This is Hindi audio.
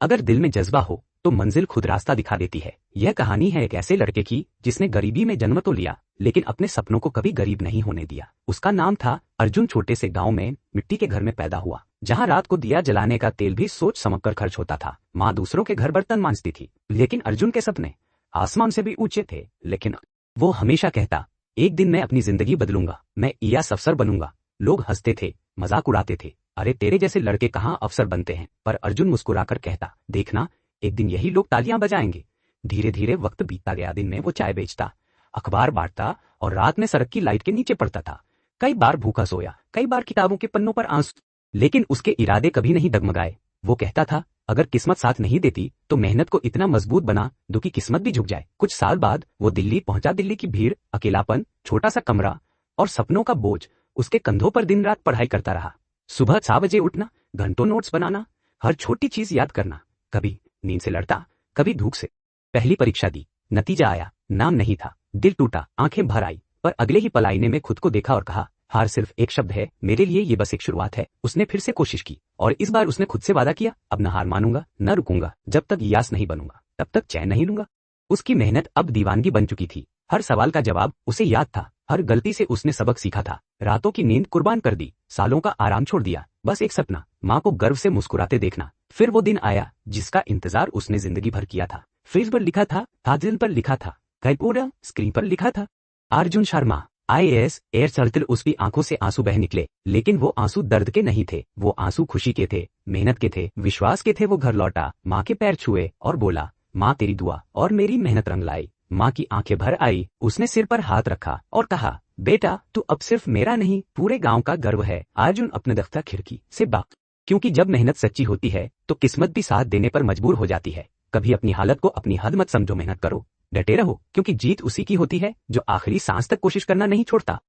अगर दिल में जज्बा हो तो मंजिल खुद रास्ता दिखा देती है। यह कहानी है एक ऐसे लड़के की जिसने गरीबी में जन्म तो लिया लेकिन अपने सपनों को कभी गरीब नहीं होने दिया। उसका नाम था अर्जुन। छोटे से गांव में मिट्टी के घर में पैदा हुआ, जहां रात को दिया जलाने का तेल भी सोच समझकर खर्च होता था। माँ दूसरों के घर बर्तन मांजती थी, लेकिन अर्जुन के सपने आसमान से भी ऊंचे थे। लेकिन वो हमेशा कहता, एक दिन मैं अपनी जिंदगी बदलूंगा, मैं IAS अफसर बनूंगा। लोग हंसते थे, मजाक उड़ाते थे, अरे तेरे जैसे लड़के कहाँ अफसर बनते हैं। पर अर्जुन मुस्कुराकर कहता, देखना एक दिन यही लोग तालियां बजाएंगे। धीरे धीरे वक्त बीतता गया। दिन में वो चाय बेचता, अखबार बांटता और रात में सड़क की लाइट के नीचे पड़ता था। कई बार भूखा सोया, कई बार किताबों के पन्नों पर आंसू, लेकिन उसके इरादे कभी नहीं डगमगाए। वो कहता था, अगर किस्मत साथ नहीं देती तो मेहनत को इतना मजबूत बना दो कि किस्मत भी झुक जाए। कुछ साल बाद वो दिल्ली पहुंचा। दिल्ली की भीड़, अकेलापन, छोटा सा कमरा और सपनों का बोझ उसके कंधों पर। दिन रात पढ़ाई करता रहा। सुबह 6 बजे उठना, घंटों नोट्स बनाना, हर छोटी चीज याद करना। कभी नींद से लड़ता, कभी धूप से। पहली परीक्षा दी, नतीजा आया, नाम नहीं था। दिल टूटा, आंखें भर आई, पर अगले ही पल आईने में खुद को देखा और कहा, हार सिर्फ एक शब्द है, मेरे लिए ये बस एक शुरुआत है। उसने फिर से कोशिश की और इस बार उसने खुद से वादा किया, अब न हार मानूंगा, न रुकूंगा, जब तक IAS नहीं बनूंगा तब तक चैन नहीं लूंगा। उसकी मेहनत अब दीवानगी बन चुकी थी। हर सवाल का जवाब उसे याद था, हर गलती से उसने सबक सीखा था। रातों की नींद कुर्बान कर दी, सालों का आराम छोड़ दिया, बस एक सपना, माँ को गर्व से मुस्कुराते देखना। फिर वो दिन आया जिसका इंतजार उसने जिंदगी भर किया था। फ्रिज पर लिखा था, दिल पर लिखा था, कई पूरा स्क्रीन पर लिखा था, अर्जुन शर्मा IAS। एयर चलते उसकी आंखों से आंसू बह निकले, लेकिन वो आंसू दर्द के नहीं थे, वो आंसू खुशी के थे, मेहनत के थे, विश्वास के थे। वो घर लौटा, माँ के पैर छुए और बोला, माँ तेरी दुआ और मेरी मेहनत रंग लाई। माँ की आंखें भर आई, उसने सिर पर हाथ रखा और कहा, बेटा तू अब सिर्फ मेरा नहीं पूरे गांव का गर्व है। अर्जुन अपने दफ्तर खिड़की से बाग, क्योंकि जब मेहनत सच्ची होती है तो किस्मत भी साथ देने पर मजबूर हो जाती है। कभी अपनी हालत को अपनी हद मत समझो, मेहनत करो, डटे रहो, क्योंकि जीत उसी की होती है जो आखिरी सांस तक कोशिश करना नहीं छोड़ता।